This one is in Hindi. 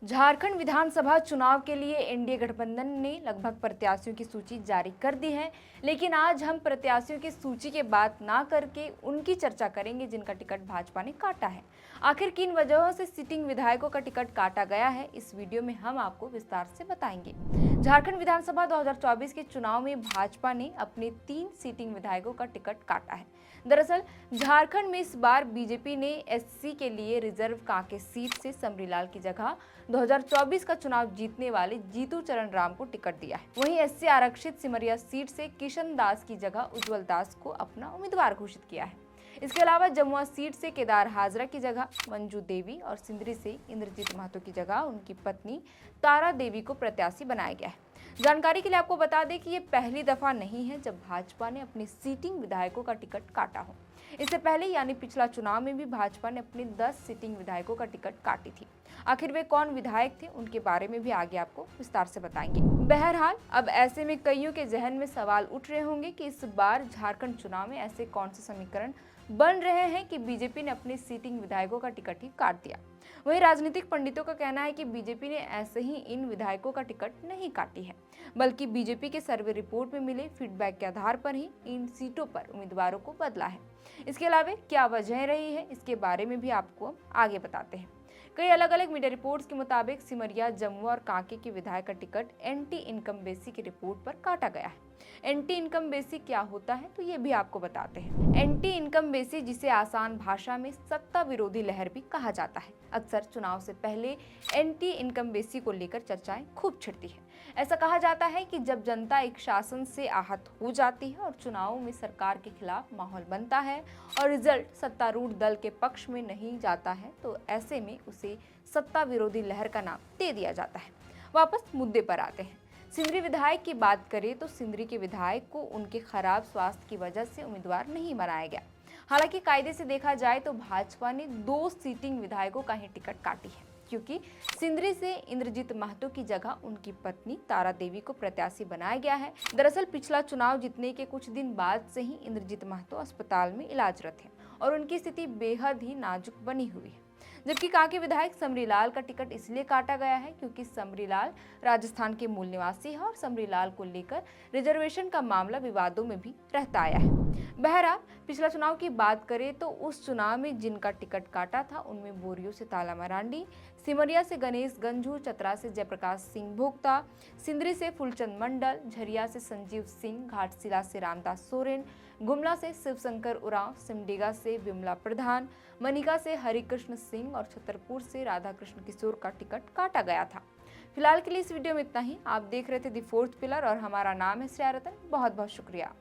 झारखंड विधानसभा चुनाव के लिए एनडीए गठबंधन ने लगभग प्रत्याशियों की सूची जारी कर दी है, लेकिन आज हम प्रत्याशियों की सूची की बात ना करके उनकी चर्चा करेंगे जिनका टिकट भाजपा ने काटा है। आखिर किन वजहों से सिटिंग विधायकों का टिकट काटा गया है, इस वीडियो में हम आपको विस्तार से बताएंगे। झारखंड विधानसभा 2024 के चुनाव में भाजपा ने अपने 3 सिटिंग विधायकों का टिकट काटा है। दरअसल झारखंड में इस बार बीजेपी ने एससी के लिए रिजर्व कांके सीट से समरीलाल की जगह 2024 का चुनाव जीतने वाले जीतू चरण राम को टिकट दिया है। वहीं एससी आरक्षित सिमरिया सीट से किशन दास की जगह उज्जवल दास को अपना उम्मीदवार घोषित किया है। इसके अलावा जमुआ सीट से केदार हाजरा की जगह मंजू देवी और सिंदरी से इंद्रजीत महतो की जगह उनकी पत्नी तारा देवी को प्रत्याशी बनाया गया है। जानकारी के लिए आपको बता दें कि ये पहली दफा नहीं है जब भाजपा ने अपने सीटिंग विधायकों का टिकट काटा हो। इससे पहले यानी पिछला चुनाव में भी भाजपा ने अपने 10 सिटिंग विधायकों का टिकट काटी थी। आखिर वे कौन विधायक थे, उनके बारे में भी आगे आपको विस्तार से बताएंगे। बहरहाल अब ऐसे में कईयों के जहन में सवाल उठ रहे होंगे कि इस बार झारखंड चुनाव में ऐसे कौन से समीकरण बन रहे हैं कि बीजेपी ने अपने सीटिंग विधायकों का टिकट ही काट दिया। वहीं राजनीतिक पंडितों का कहना है कि बीजेपी ने ऐसे ही इन विधायकों का टिकट नहीं काटी है, बल्कि बीजेपी के सर्वे रिपोर्ट में मिले फीडबैक के आधार पर ही इन सीटों पर उम्मीदवारों को बदला है। इसके अलावा क्या वजह रही है, इसके बारे में भी आपको आगे बताते हैं। कई अलग अलग मीडिया रिपोर्ट्स के मुताबिक सिमरिया, जमुआ और कांके के विधायक का टिकट एंटी इनकम बेसी की रिपोर्ट पर काटा गया है। एंटी इनकम बेसी क्या होता है, तो ये भी आपको बताते हैं। एंटी इनकम बेसी, जिसे आसान भाषा में सत्ता विरोधी लहर भी कहा जाता है, अक्सर चुनाव से पहले एंटी इनकम बेसी को लेकर चर्चाएं खूब छिड़ती है। ऐसा कहा जाता है कि जब जनता एक शासन से आहत हो जाती है और चुनावों में सरकार के खिलाफ माहौल बनता है और रिजल्ट सत्तारूढ़ दल के पक्ष में नहीं जाता है, तो ऐसे में उसे सत्ता विरोधी लहर का नाम दे दिया जाता है। वापस मुद्दे पर आते हैं। सिंदरी विधायक की बात करें तो सिंदरी के विधायक को उनके खराब स्वास्थ्य की वजह से उम्मीदवार नहीं बनाया गया। हालांकि कायदे से देखा जाए तो भाजपा ने 2 सीटिंग विधायकों का ही टिकट काटी है, क्योंकि सिंदरी से इंद्रजीत महतो की जगह उनकी पत्नी तारा देवी को प्रत्याशी बनाया गया है। दरअसल पिछला चुनाव जीतने के कुछ दिन बाद से ही इंद्रजीत महतो अस्पताल में इलाजरत हैं और उनकी स्थिति बेहद ही नाजुक बनी हुई है। जबकि कांके विधायक समरीलाल का टिकट इसलिए काटा गया है क्योंकि समरीलाल राजस्थान के मूल निवासी है और समरीलाल को लेकर रिजर्वेशन का मामला विवादों में भी रहता आया है। बहरहाल पिछला चुनाव की बात करें तो उस चुनाव में जिनका टिकट काटा था उनमें बोरियो से ताला मरांडी, सिमरिया से गणेश गंझू, चतरा से जयप्रकाश सिंह भोक्ता, सिंदरी से फुलचंद मंडल, झरिया से संजीव सिंह, घाटशिला से रामदास सोरेन, गुमला से शिवशंकर उरांव, सिमडेगा से विमला प्रधान, मनिका से हरिकृष्ण सिंह और छतरपुर से राधाकृष्ण किशोर का टिकट काटा गया था। फिलहाल के लिए इस वीडियो में इतना ही। आप देख रहे थे द फोर्थ पिलर और हमारा नाम है श्रेया रतन। बहुत बहुत शुक्रिया।